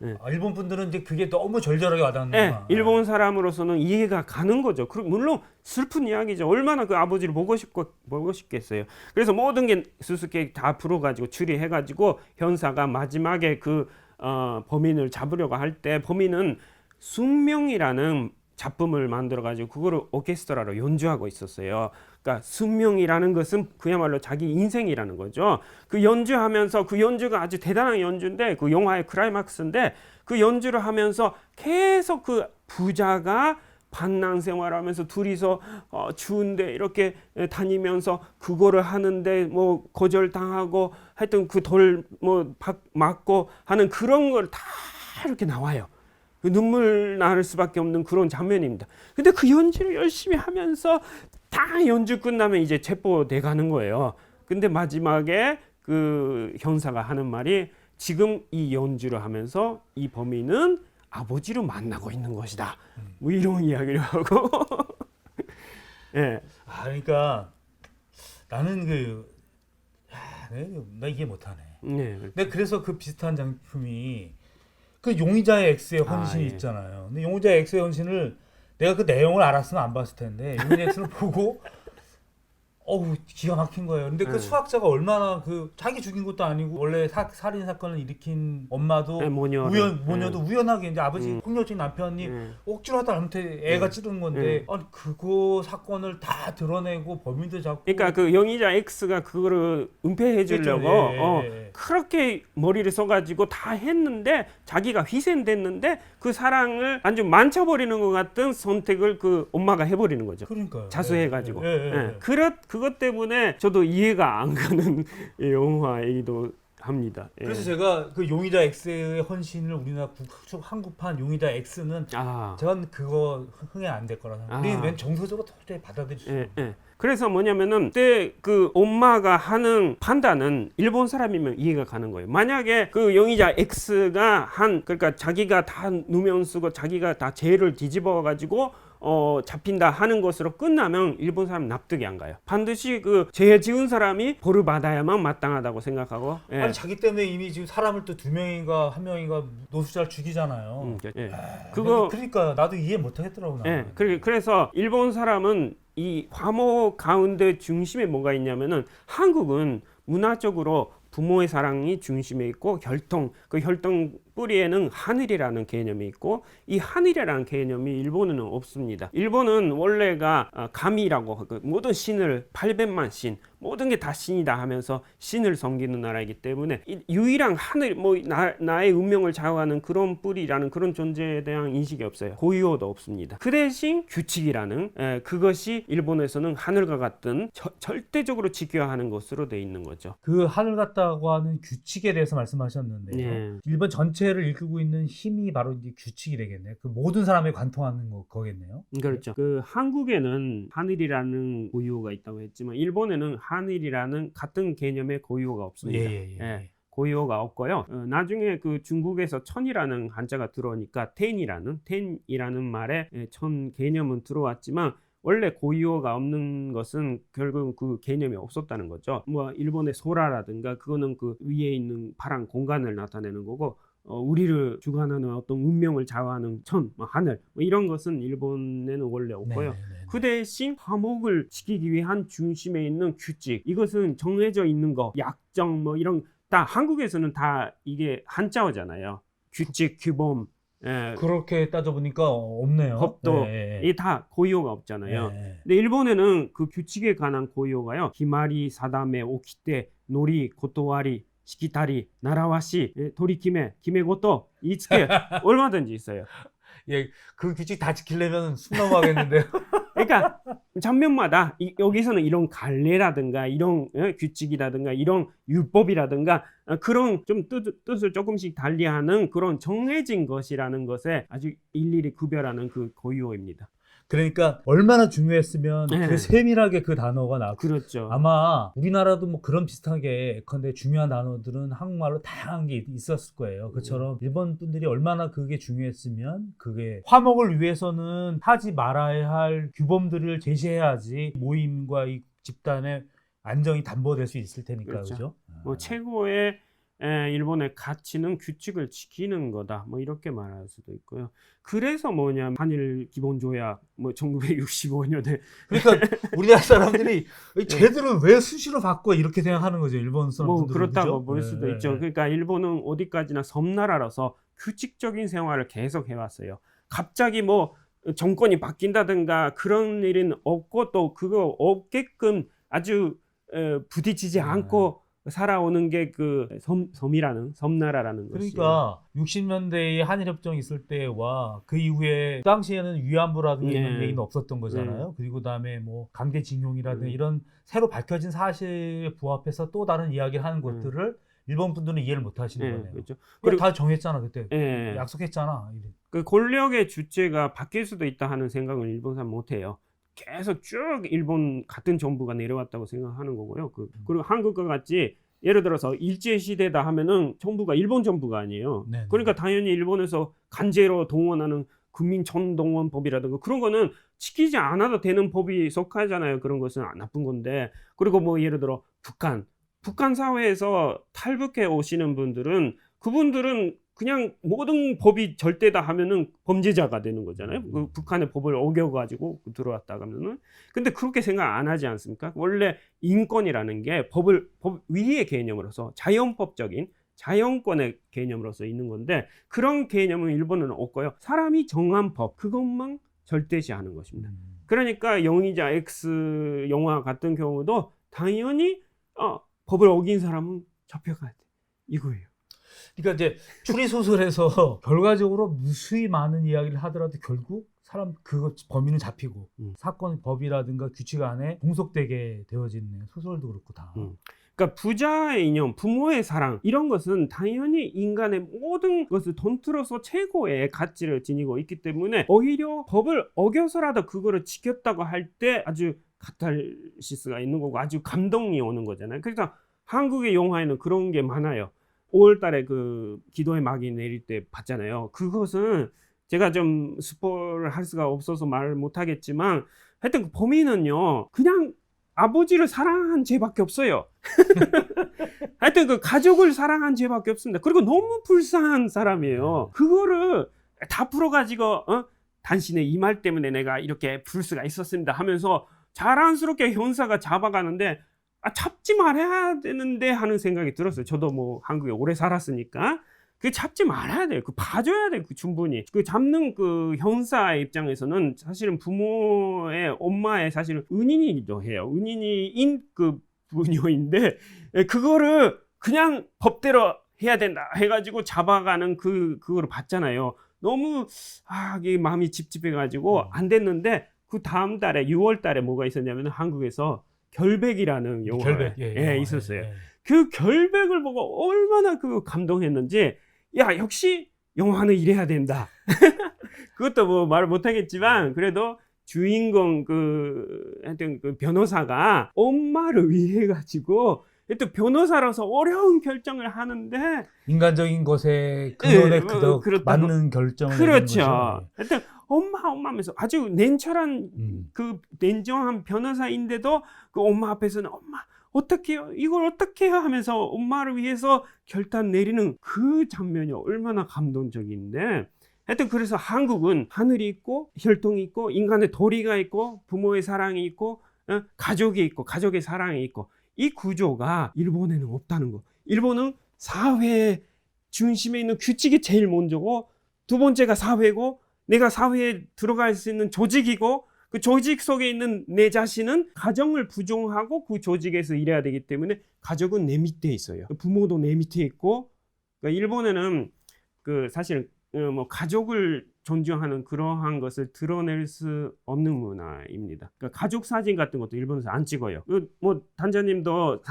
예. 아, 일본 분들은 이제 그게 너무 절절하게 예, 와닿는구나. 일본 사람으로서는 이해가 가는 거죠. 물론 슬픈 이야기죠. 얼마나 그 아버지를 보고 싶겠어요. 그래서 모든 게 수수께끼 다 풀어가지고 추리해가지고 현사가 마지막에 그 범인을 잡으려고 할 때 범인은 숙명이라는 작품을 만들어가지고 그거를 오케스트라로 연주하고 있었어요. 그러니까 숙명이라는 것은 그야말로 자기 인생이라는 거죠. 그 연주하면서 그 연주가 아주 대단한 연주인데 그 영화의 클라이막스인데 그 연주를 하면서 계속 그 부자가 반난 생활하면서 둘이서 추운데 이렇게 다니면서 그거를 하는데 뭐 거절당하고 하여튼 그 돌 뭐 맞고 하는 그런 걸 다 이렇게 나와요. 그 눈물 날 수밖에 없는 그런 장면입니다. 근데 그 연주를 열심히 하면서 다 연주 끝나면 이제 체포돼 가는 거예요. 근데 마지막에 그 형사가 하는 말이 지금 이 연주를 하면서 이 범인은 아버지를 만나고 있는 것이다. 뭐 이런 이야기를 하고. 예. 아, 그러니까 나는 나 이해 못하네. 네. 근데 그래서 그 비슷한 작품이 그 용의자의 X의 헌신이 예. 있잖아요. 근데 용의자의 X의 헌신을 내가 그 내용을 알았으면 안 봤을 텐데 용의자 X를 보고 어우 기가 막힌 거예요. 근데 그 네. 수학자가 얼마나 그 자기 죽인 것도 아니고 원래 살인 사건을 일으킨 엄마도 네, 모녀를. 모녀도 우연하게 이제 아버지 폭력적인 남편이 네. 억지로 하다 잘못해 애가 찌르는 건데 아니 그거 사건을 다 드러내고 범인도 잡고 그러니까 그 용의자 X가 그거를 은폐해 주려고 그렇죠. 예. 그렇게 머리를 써가지고 다 했는데 자기가 희생됐는데 그 사랑을 아주 망쳐버리는 것 같은 선택을 그 엄마가 해버리는 거죠. 그러니까요. 자수해가지고. 예. 그것 때문에 저도 이해가 안 가는 영화이기도 합니다. 예. 그래서 제가 그 용의자 X의 헌신을 우리나라 한국판 용의자 X는 저는 그거 흥행 안 될 거라 생각해요. 우리는 웬 정서적으로 도저히 받아들일 수 없어요. 예. 그래서 뭐냐면은 그때 그 엄마가 하는 판단은 일본 사람이면 이해가 가는 거예요. 만약에 그 용의자 X가 그러니까 자기가 다 누명 쓰고 자기가 다 죄를 뒤집어 가지고 잡힌다 하는 것으로 끝나면 일본 사람 납득이 안 가요. 반드시 그 죄 지은 사람이 벌을 받아야만 마땅하다고 생각하고. 예. 아니 자기 때문에 이미 지금 사람을 또 2명인가 1명인가 노숙자를 죽이잖아요. 예. 그러니까 나도 이해 못 하겠더라고. 예. 그래서 일본 사람은 이 화목 가운데 중심에 뭐가 있냐면은 한국은 문화적으로 부모의 사랑이 중심에 있고 그 혈통 뿌리에는 하늘이라는 개념이 있고 이 하늘이라는 개념이 일본에는 없습니다. 일본은 원래가 가미라고 그 모든 신을 800만 신 모든 게 다 신이다 하면서 신을 섬기는 나라이기 때문에 유일한 하늘 나의 운명을 좌우하는 그런 뿌리라는 그런 존재에 대한 인식이 없어요. 고유어도 없습니다. 그 대신 규칙이라는 그것이 일본에서는 하늘과 같은 절대적으로 지켜야 하는 것으로 돼 있는 거죠. 그 하늘 같다고 하는 규칙에 대해서 말씀하셨는데요. 예. 일본 전체를 이끌고 있는 힘이 바로 이제 규칙이 되겠네요. 그 모든 사람이 관통하는 거겠네요. 그렇죠. 그 한국에는 하늘이라는 고유어가 있다고 했지만 일본에는 하늘이라는 같은 개념의 고유어가 없습니다. 예. 고유어가 없고요. 나중에 그 중국에서 천이라는 한자가 들어오니까 텐이라는 말에 천 개념은 들어왔지만 원래 고유어가 없는 것은 결국 그 개념이 없었다는 거죠. 뭐 일본의 소라라든가 그거는 그 위에 있는 파란 공간을 나타내는 거고 우리를 주관하는 어떤 운명을 좌우하는 천, 하늘 이런 것은 일본에는 원래 없고요. 그 대신 화목을 지키기 위한 중심에 있는 규칙 이것은 정해져 있는 거 약정 이런 다 한국에서는 다 이게 한자어잖아요. 규칙, 규범 그렇게 따져보니까 없네요. 법도 이 다 고유어가 없잖아요. 근데 일본에는 그 규칙에 관한 고유어가요. 히마리, 사다메, 오키테, 노리, 고토와리, 시키타리, 나라와시, 도리키메, 키메고토, 이츠케 얼마든지 있어요. 예, 그 규칙 다 지키려면 숨 넘어가겠는데요. 그러니까 장면마다 여기서는 이런 관례라든가 이런 규칙이라든가 이런 율법이라든가 그런 좀 뜻을 조금씩 달리하는 그런 정해진 것이라는 것에 아주 일일이 구별하는 그 고유어입니다. 그러니까 얼마나 중요했으면 그 세밀하게 그 단어가 나왔고 그렇죠. 아마 우리나라도 뭐 그런 비슷하게 예컨대 중요한 단어들은 한국말로 다양한 게 있었을 거예요. 그처럼 일본 분들이 얼마나 그게 중요했으면 그게 화목을 위해서는 하지 말아야 할 규범들을 제시해야지 모임과 이 집단의 안정이 담보될 수 있을 테니까. 그렇죠? 뭐 최고의 일본의 가치는 규칙을 지키는 거다. 뭐 이렇게 말할 수도 있고요. 그래서 뭐냐 한일 기본 조약 뭐 1965년에 그러니까 우리나라 사람들이 쟤들은 왜 수시로 바꿔 이렇게 생각하는 거죠. 일본 사람들은. 뭐 그렇다고 그죠? 볼 수도 네, 있죠. 네. 그러니까 일본은 어디까지나 섬나라라서 규칙적인 생활을 계속 해왔어요. 갑자기 뭐 정권이 바뀐다든가 그런 일은 없고 또 그거 없게끔 아주 부딪히지 않고 살아오는 게 그 섬나라라는 것이에요. 그러니까 60년대에 한일협정이 있을 때와 그 이후에 당시에는 위안부라든가 이런 네. 얘기는 없었던 거잖아요. 그리고 그다음에 뭐 강제징용이라든가 이런 새로 밝혀진 사실에 부합해서 또 다른 이야기를 하는 것들을 일본 분들은 이해를 못 하시는 거네요. 그렇죠. 그리고 다 정했잖아 그때. 예. 약속했잖아. 이래. 그 권력의 주체가 바뀔 수도 있다 하는 생각을 일본 사람 못 해요. 계속 쭉 일본 같은 정부가 내려왔다고 생각하는 거고요. 그리고 한국과 같이 예를 들어서 일제 시대다 하면은 정부가 일본 정부가 아니에요. 네, 네. 그러니까 당연히 일본에서 강제로 동원하는 국민 총동원법이라든가 그런 거는 지키지 않아도 되는 법이 속하잖아요. 그런 것은 나쁜 건데. 그리고 뭐 예를 들어 북한 사회에서 탈북해 오시는 분들은 그분들은 그냥 모든 법이 절대다 하면은 범죄자가 되는 거잖아요. 그 북한의 법을 어겨가지고 들어왔다 하면은. 근데 그렇게 생각 안 하지 않습니까? 원래 인권이라는 게 법 위의 개념으로서 자연법적인 자연권의 개념으로서 있는 건데 그런 개념은 일본은 없고요. 사람이 정한 법 그것만 절대시하는 것입니다. 그러니까 용의자 X 영화 같은 경우도 당연히 법을 어긴 사람은 잡혀가야 돼. 이거예요. 그러니까 이제 추리 소설에서 결과적으로 무수히 많은 이야기를 하더라도 결국 사람 그 범인은 잡히고 사건 법이라든가 규칙 안에 종속되게 되어지는 소설도 그렇고 다. 그러니까 부자의 이념, 부모의 사랑 이런 것은 당연히 인간의 모든 것을 통틀어서 최고의 가치를 지니고 있기 때문에 오히려 법을 어겨서라도 그거를 지켰다고 할 때 아주 카탈시스가 있는 거고 아주 감동이 오는 거잖아요. 그러니까 한국의 영화에는 그런 게 많아요. 5월달에 그 기도의 막이 내릴 때 봤잖아요. 그것은 제가 좀 스포를 할 수가 없어서 말 못하겠지만 하여튼 그 범인은요 그냥 아버지를 사랑한 죄밖에 없어요. 하여튼 그 가족을 사랑한 죄밖에 없습니다. 그리고 너무 불쌍한 사람이에요. 그거를 다 풀어가지고 당신의 이 말 때문에 내가 이렇게 부를 수가 있었습니다 하면서 자랑스럽게 형사가 잡아가는데 잡지 말아야 되는데 하는 생각이 들었어요. 저도 뭐 한국에 오래 살았으니까 그 잡지 말아야 돼요. 그 봐줘야 돼요. 그 충분히 그 잡는 그 형사의 입장에서는 사실은 부모의 엄마의 사실은 은인이기도 해요. 은인이인 그 부녀인데 그거를 그냥 법대로 해야 된다 해가지고 잡아가는 그거를 봤잖아요. 너무 이게 마음이 찝찝해가지고 안 됐는데 그 다음 달에 6월 달에 뭐가 있었냐면 한국에서 결백이라는 영화가 있었어요. 그 결백을 보고 얼마나 그 감동했는지 야 역시 영화는 이래야 된다. 그것도 뭐 말을 못하겠지만 그래도 주인공 하여튼 그 변호사가 엄마를 위해 가지고 또 변호사로서 어려운 결정을 하는데 인간적인 것에 근원에 맞는 결정을 그렇죠. 거죠. 하여튼 엄마 하면서 아주 냉철한 그 냉정한 변호사인데도 그 엄마 앞에서는 엄마 어떡해요? 이걸 어떻게 해요? 하면서 엄마를 위해서 결단 내리는 그 장면이 얼마나 감동적인데 하여튼 그래서 한국은 하늘이 있고 혈통이 있고 인간의 도리가 있고 부모의 사랑이 있고 가족이 있고 가족의 사랑이 있고 이 구조가 일본에는 없다는 거. 일본은 사회 중심에 있는 규칙이 제일 먼저고 두 번째가 사회고 내가 사회에 들어갈 수 있는 조직이고 그 조직 속에 있는 내 자신은 가정을 부정하고 그 조직에서 일해야 되기 때문에 가족은 내 밑에 있어요. 부모도 내 밑에 있고 그러니까 일본에는 그 사실 뭐 가족을 존중하는 그러한 것을 드러낼 수 없는 문화입니다. 그러니까 가족 사진 같은 것도 일본에서 안 찍어요. 뭐 단장님도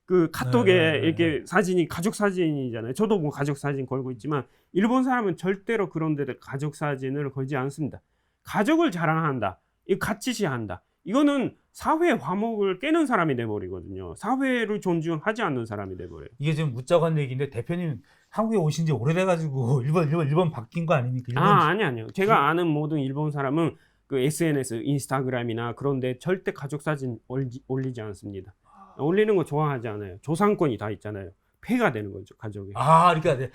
그 카톡에 이렇게 사진이 가족 사진이잖아요. 저도 뭐 가족 사진 걸고 있지만 일본 사람은 절대로 그런 데를 가족 사진을 걸지 않습니다. 가족을 자랑한다. 이 가치시한다. 이거는 사회 화목을 깨는 사람이 돼버리거든요. 사회를 존중하지 않는 사람이 돼버려요. 이게 지금 묻자고 한 얘기인데 대표님 한국에 오신 지 오래돼가지고 일본 바뀐 거 아닙니까? 아니요. 제가 아는 모든 일본 사람은 그 SNS, 인스타그램이나 그런데 절대 가족 사진 올리지 않습니다. 올리는 거 좋아하지 않아요. 조상권이 다 있잖아요. 폐가 되는 거죠, 가족이. 그러니까 네.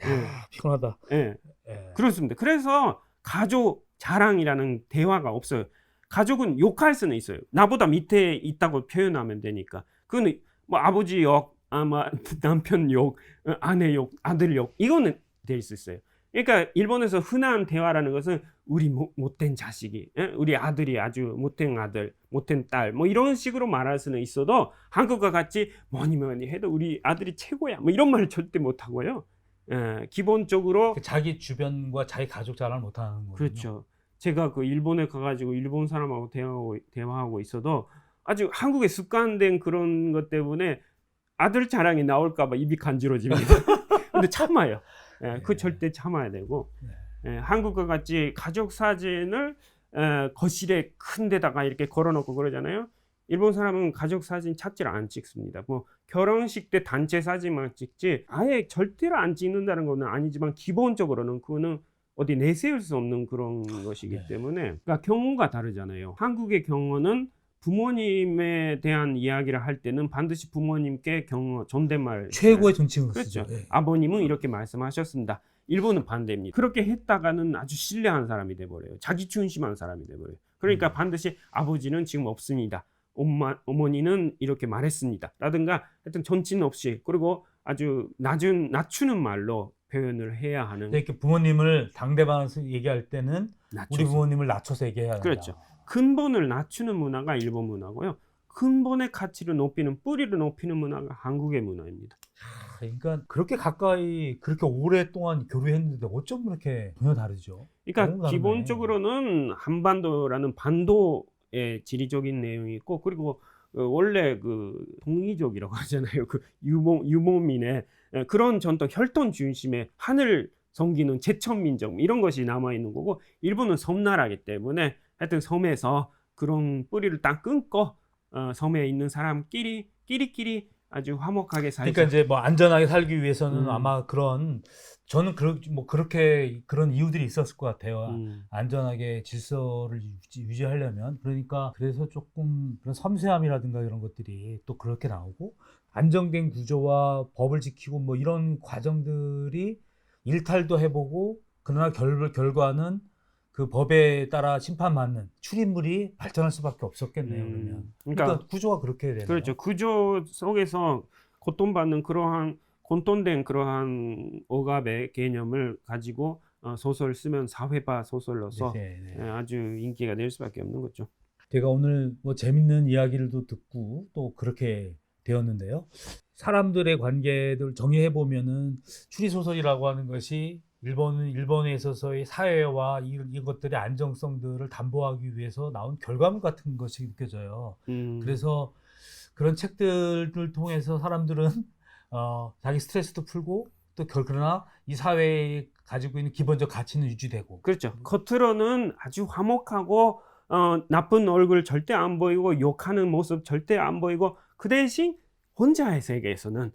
예. 피곤하다. 예. 예. 그렇습니다. 그래서 가족 자랑이라는 대화가 없어요. 가족은 욕할 수는 있어요. 나보다 밑에 있다고 표현하면 되니까. 그건 뭐 아버지 욕, 뭐 남편 욕, 아내 욕, 아들 욕 이거는 될 수 있어요. 그러니까 일본에서 흔한 대화라는 것은 우리 못된 자식이, 우리 아들이 아주 못된 아들, 못된 딸, 뭐 이런 식으로 말할 수는 있어도 한국과 같이 뭐니 해도 우리 아들이 최고야, 뭐 이런 말을 절대 못 하고요. 기본적으로 자기 주변과 자기 가족 자랑을 못하는 거군요. 그렇죠. 제가 그 일본에 가가지고 일본 사람하고 대화하고 있어도 아주 한국에 습관된 그런 것 때문에 아들 자랑이 나올까봐 입이 간지러집니다. 근데 참아요. 그 절대 참아야 되고, 한국과 같이 가족 사진을 거실에 큰 데다가 이렇게 걸어놓고 그러잖아요. 일본 사람은 가족 사진 찾지를 안 찍습니다. 뭐 결혼식 때 단체 사진만 찍지 아예 절대로 안 찍는다는 거는 아니지만 기본적으로는 그거는 어디 내세울 수 없는 그런 것이기 때문에 그러니까 경우가 다르잖아요. 한국의 경우는 부모님에 대한 이야기를 할 때는 반드시 부모님께 존댓말 최고의 존칭을 그렇죠. 쓰죠. 아버님은 이렇게 말씀하셨습니다. 일본은 반대입니다. 그렇게 했다가는 아주 신뢰한 사람이 돼버려요. 자기 중심한 사람이 돼버려요. 그러니까 반드시 아버지는 지금 없습니다. 어머니는 이렇게 말했습니다. 라든가 하여튼 존칭 없이 그리고 아주 낮추는 말로 표현을 해야 하는. 이렇게 부모님을 상대방에서 얘기할 때는 우리 부모님을 낮춰서 얘기해야 한다. 그렇죠. 근본을 낮추는 문화가 일본 문화고요. 근본의 가치를 높이는 뿌리를 높이는 문화가 한국의 문화입니다. 그러니까 그렇게 가까이 그렇게 오랫동안 교류했는데 어쩜 그렇게 전혀 다르죠? 그러니까 기본적으로는 한반도라는 반도의 지리적인 내용이 있고 그리고 원래 그 동이족이라고 하잖아요. 그 유목민의 그런 전통 혈통 중심의 하늘 섬기는 제천민족 이런 것이 남아 있는 거고 일본은 섬나라이기 때문에 하여튼 섬에서 그런 뿌리를 딱 끊고 섬에 있는 사람끼리 아주 화목하게 살자. 그러니까 이제 뭐 안전하게 살기 위해서는 아마 저는 그렇게 그런 이유들이 있었을 것 같아요. 안전하게 질서를 유지하려면 그러니까 그래서 조금 그런 섬세함이라든가 이런 것들이 또 그렇게 나오고 안정된 구조와 법을 지키고 뭐 이런 과정들이 일탈도 해보고 그러나 결과는 그 법에 따라 심판받는 출입물이 발전할 수밖에 없었겠네요. 그러니까 구조가 그렇게 되네요. 그렇죠. 구조 속에서 고통받는 그러한混沌된 그러한 억압의 개념을 가지고 소설 쓰면 사회화 소설로서 아주 인기가 될 수밖에 없는 거죠. 제가 오늘 뭐 재밌는 이야기를 듣고 또 그렇게 되었는데요. 사람들의 관계를 정의해 보면은 추리소설이라고 하는 것이 일본에 있어서의 사회와 이것들의 안정성들을 담보하기 위해서 나온 결과물 같은 것이 느껴져요. 그래서 그런 책들을 통해서 사람들은 자기 스트레스도 풀고 또 그러나 이 사회에 가지고 있는 기본적 가치는 유지되고. 그렇죠. 겉으로는 아주 화목하고 나쁜 얼굴 절대 안 보이고 욕하는 모습 절대 안 보이고 그 대신 혼자의 세계에서는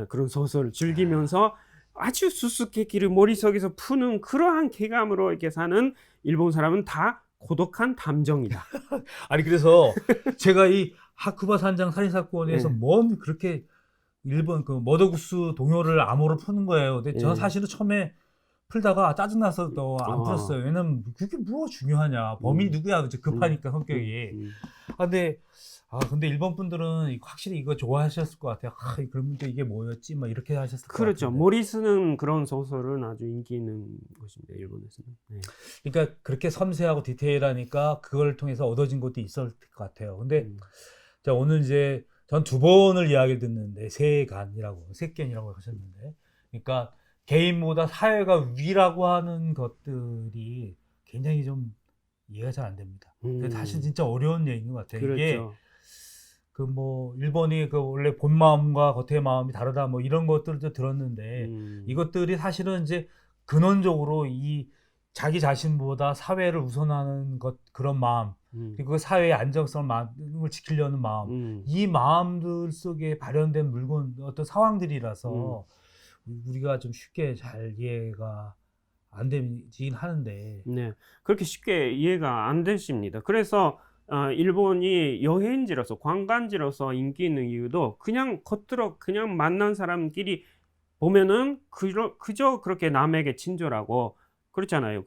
그런 소설을 즐기면서 아주 수수께끼를 머릿속에서 푸는 그러한 쾌감으로 이렇게 사는 일본 사람은 다 고독한 탐정이다. 아니 그래서 제가 이 하쿠바 산장 살인사건에서 뭔 그렇게 일본 그 머더구스 동요를 암호로 푸는 거예요. 근데 저는 사실은 처음에 풀다가 짜증나서 안 풀었어요. 왜냐면 그게 뭐가 중요하냐. 범인이 누구야. 이제 급하니까 성격이. 근데 일본 분들은 확실히 이거 좋아하셨을 것 같아요. 그러면 이게 뭐였지? 막 이렇게 하셨을 것 같아요. 그렇죠. 머리 쓰는 그런 소설은 아주 인기 있는 것입니다. 일본에서는. 그러니까 그렇게 섬세하고 디테일하니까 그걸 통해서 얻어진 것도 있을 것 같아요. 근데 자, 오늘 이제 전 2번을 이야기를 듣는데 세간이라고 하셨는데, 그러니까 개인보다 사회가 위라고 하는 것들이 굉장히 좀 이해가 잘 안 됩니다. 근데 사실 진짜 어려운 얘기인 것 같아요. 그렇죠. 이게 그 뭐 일본이 그 원래 본 마음과 겉의 마음이 다르다 뭐 이런 것들도 들었는데 이것들이 사실은 이제 근원적으로 이 자기 자신보다 사회를 우선하는 그런 마음 그리고 그 사회의 안정성을 지키려는 마음 이 마음들 속에 발현된 어떤 상황들이라서 우리가 좀 쉽게 잘 이해가 안 되긴 하는데 그렇게 쉽게 이해가 안 되십니다. 그래서 일본이 여행지로서 관광지로서 인기 있는 이유도 그냥 겉으로 그냥 만난 사람끼리 보면은 그저 그렇게 남에게 친절하고 그렇잖아요.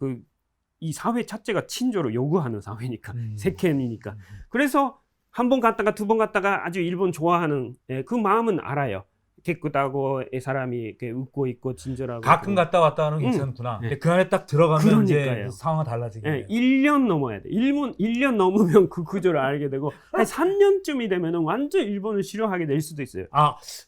이 사회 자체가 친절을 요구하는 사회니까 세컨이니까. 그래서 한 번 갔다가 두 번 갔다가 아주 일본 좋아하는 그 마음은 알아요. 깨끗하고 이 사람이 이렇게 웃고 있고 친절하고 가끔 갔다 왔다 하는 게 괜찮구나. 근데 그 안에 딱 들어가면 그러니까요. 이제 상황이 달라지겠네요. 1년 넘어야 돼. 1년 넘으면 그 구조를 알게 되고 한 3년쯤이 되면은 완전 일본을 싫어하게 될 수도 있어요.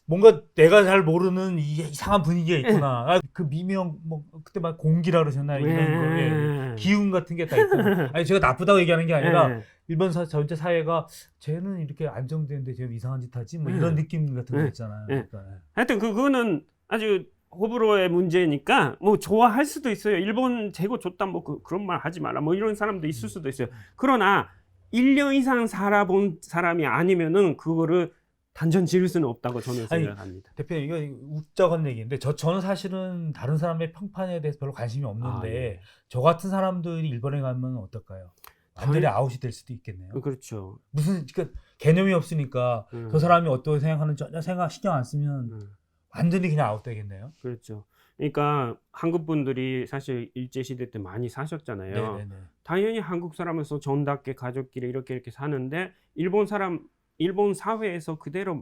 뭔가 내가 잘 모르는 이상한 분위기가 있구나. 그 미명 뭐 그때 막 공기라 그러셨나요? 이런 거 기운 같은 게 다 있잖아요. 아니 제가 나쁘다고 얘기하는 게 아니라 일본 전체 사회가 쟤는 이렇게 안정되는데 쟤 이상한 짓 하지 뭐 이런 느낌 같은 거 있잖아요. 그러니까. 하여튼 그거는 아주 호불호의 문제니까 뭐 좋아할 수도 있어요. 일본 재고 좋다 뭐 그런 말 하지 마라 뭐 이런 사람도 있을 수도 있어요. 그러나 1년 이상 살아본 사람이 아니면은 그거를 단정 지을 수는 없다고 저는 생각합니다. 대표님 이거 웃자고 얘기인데 저는 사실은 다른 사람의 평판에 대해서 별로 관심이 없는데 저 같은 사람들이 일본에 가면 어떨까요? 완전히 아웃이 될 수도 있겠네요. 그렇죠. 그러니까 개념이 없으니까 저 사람이 어떻게 생각하는지 전혀 신경 안 쓰면 완전히 그냥 아웃되겠네요. 그렇죠. 그러니까 한국 분들이 사실 일제 시대 때 많이 사셨잖아요. 네네네. 당연히 한국 사람으로서 정답게 가족끼리 이렇게 사는데 일본 사회에서 그대로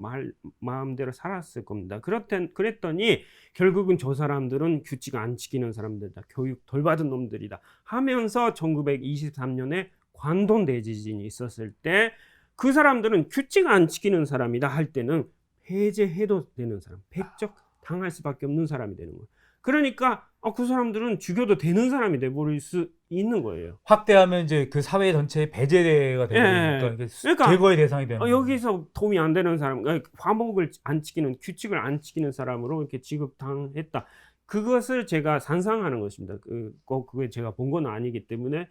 마음대로 살았을 겁니다. 그랬더니 결국은 저 사람들은 규칙 안 지키는 사람들이다. 교육 덜 받은 놈들이다. 하면서 1923년에 관동 대지진이 있었을 때 그 사람들은 규칙 안 지키는 사람이다 할 때는 폐제해도 되는 사람, 폐적 당할 수밖에 없는 사람이 되는 거예요. 그러니까 그 사람들은 죽여도 되는 사람이 돼버릴 수 있는 거예요. 확대하면 이제 그 사회 전체의 배제가 되는 거니까 그러니까 제거의 대상이 되는 거예요. 여기서 도움이 안 되는 사람, 화목을 안 지키는 규칙을 안 지키는 사람으로 이렇게 취급당했다. 그것을 제가 상상하는 것입니다. 그게 제가 본 건 아니기 때문에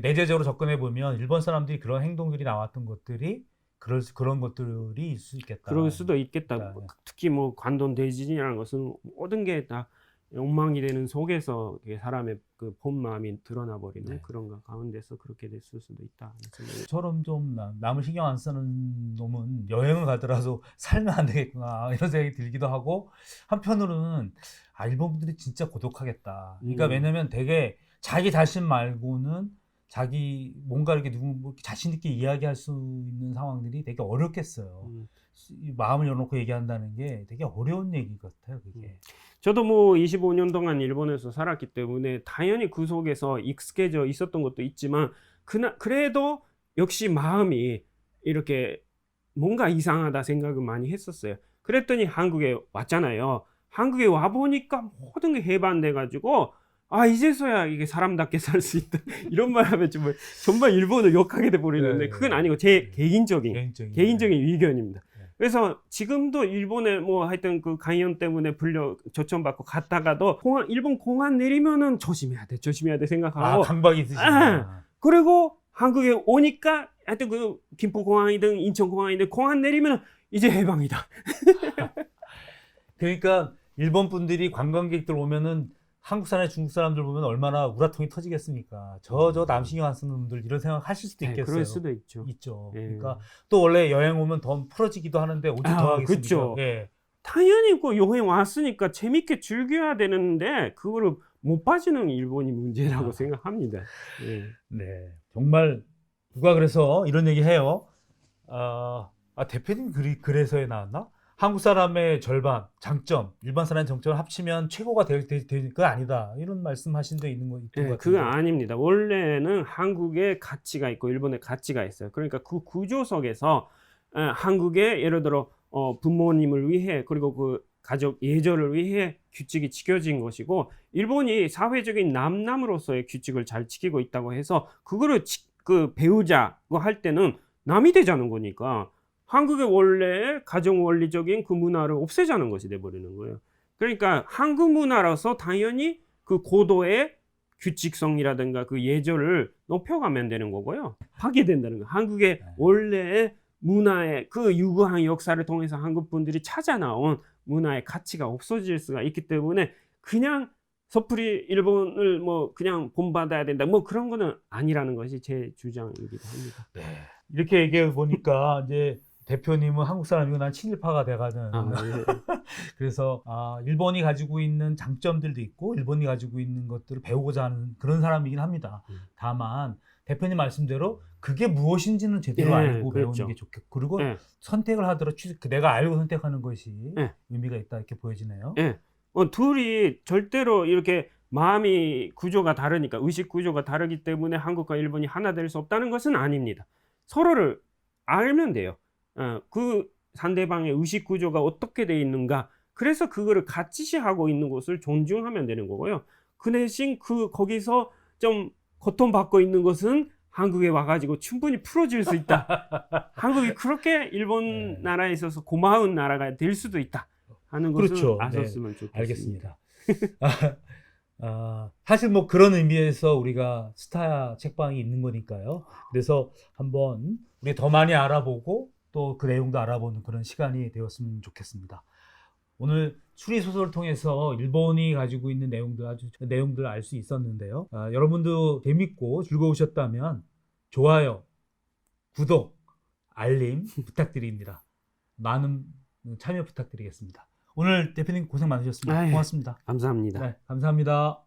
내재적으로 접근해 보면 일본 사람들이 그런 행동들이 나왔던 것들이 그런 것들이 있을 수 있겠다. 그럴 수도 있겠다. 네. 특히 뭐 관동 대지진이라는 것은 모든 게 다 엉망이 되는 속에서 사람의 그 본 마음이 드러나 버리는 그런 거 가운데서 그렇게 됐을 수도 있다. 저처럼 좀 남을 신경 안 쓰는 놈은 여행을 가더라도 살면 안 되겠구나 이런 생각이 들기도 하고 한편으로는 일본 분들이 진짜 고독하겠다. 그러니까 왜냐면 되게 자기 자신 말고는 자기 뭔가 이렇게 자신 있게 이야기할 수 있는 상황들이 되게 어렵겠어요. 마음을 열어놓고 얘기한다는 게 되게 어려운 얘기 같아요. 그게. 저도 뭐 25년 동안 일본에서 살았기 때문에 당연히 그 속에서 익숙해져 있었던 것도 있지만 그래도 역시 마음이 이렇게 뭔가 이상하다 생각을 많이 했었어요. 그랬더니 한국에 왔잖아요. 한국에 와보니까 모든 게 해반돼가지고 이제서야 이게 사람답게 살 수 있다. 이런 말 하면 정말 일본을 욕하게 돼 버리는데 그건 아니고 제 개인적인 의견입니다. 그래서 지금도 일본에 뭐 하여튼 그 강연 때문에 조청받고 갔다가도 일본 공항 내리면은 조심해야 돼 생각하고 강박이 있으시구나. 그리고 한국에 오니까 하여튼 그 김포공항이든 인천공항이든 공항 내리면 이제 해방이다. 그러니까 일본 분들이 관광객들 오면은 한국 사람, 중국 사람들 보면 얼마나 우라통이 터지겠습니까? 저 남 신경 안 쓰는 분들 이런 생각 하실 수도 있겠어요. 그럴 수도 있죠. 그러니까 또 원래 여행 오면 더 풀어지기도 하는데 어디 더 하겠습니까? 그렇죠. 당연히 그 여행 왔으니까 재밌게 즐겨야 되는데 그거를 못 빠지는 일본이 문제라고 생각합니다. 네, 정말 누가 그래서 이런 얘기 해요. 대표님 그래서에 나왔나? 한국 사람의 절반, 장점, 일반 사람의 장점을 합치면 최고가 될 거 아니다. 이런 말씀하신 적 있는 것 같은데. 그거 아닙니다. 원래는 한국의 가치가 있고 일본의 가치가 있어요. 그러니까 그 구조 속에서 한국의 예를 들어 부모님을 위해 그리고 그 가족 예절을 위해 규칙이 지켜진 것이고 일본이 사회적인 남남으로서의 규칙을 잘 지키고 있다고 해서 그거를 배우자고 할 때는 남이 되자는 거니까 한국의 원래 가정 원리적인 그 문화를 없애자는 것이 돼버리는 거예요. 그러니까 한국 문화라서 당연히 그 고도의 규칙성이라든가 그 예절을 높여가면 되는 거고요. 파괴된다는 거예요. 한국의 원래의 문화의 그 유구한 역사를 통해서 한국 분들이 찾아 나온 문화의 가치가 없어질 수가 있기 때문에 그냥 섣불리 일본을 뭐 그냥 본받아야 된다. 뭐 그런 거는 아니라는 것이 제 주장이기도 합니다. 네. 이렇게 얘기해 보니까 이제 대표님은 한국 사람이고 난 친일파가 돼가는. 네. 그래서 일본이 가지고 있는 장점들도 있고 일본이 가지고 있는 것들을 배우고자 하는 그런 사람이긴 합니다. 다만 대표님 말씀대로 그게 무엇인지는 제대로 예, 알고 그렇죠. 배우는 게 좋겠고 그리고 예. 선택을 하더라도 내가 알고 선택하는 것이 예. 의미가 있다 이렇게 보여지네요. 예. 둘이 절대로 이렇게 마음이 구조가 다르니까 의식 구조가 다르기 때문에 한국과 일본이 하나 될 수 없다는 것은 아닙니다. 서로를 알면 돼요. 그 상대방의 의식 구조가 어떻게 돼 있는가. 그래서 그거를 같이 하고 있는 것을 존중하면 되는 거고요. 그 대신 거기서 좀 고통받고 있는 것은 한국에 와가지고 충분히 풀어줄 수 있다. 한국이 그렇게 일본 네. 나라에 있어서 고마운 나라가 될 수도 있다 하는 것을 그렇죠. 아셨으면 좋겠습니다. 알겠습니다. 사실 뭐 그런 의미에서 우리가 스타 책방이 있는 거니까요. 그래서 한번 우리 더 많이 알아보고 또 그 내용도 알아보는 그런 시간이 되었으면 좋겠습니다. 오늘 추리 소설을 통해서 일본이 가지고 있는 내용들을 알 수 있었는데요. 여러분도 재밌고 즐거우셨다면 좋아요, 구독, 알림 부탁드립니다. 많은 참여 부탁드리겠습니다. 오늘 대표님 고생 많으셨습니다. 아유, 고맙습니다. 감사합니다. 네, 감사합니다.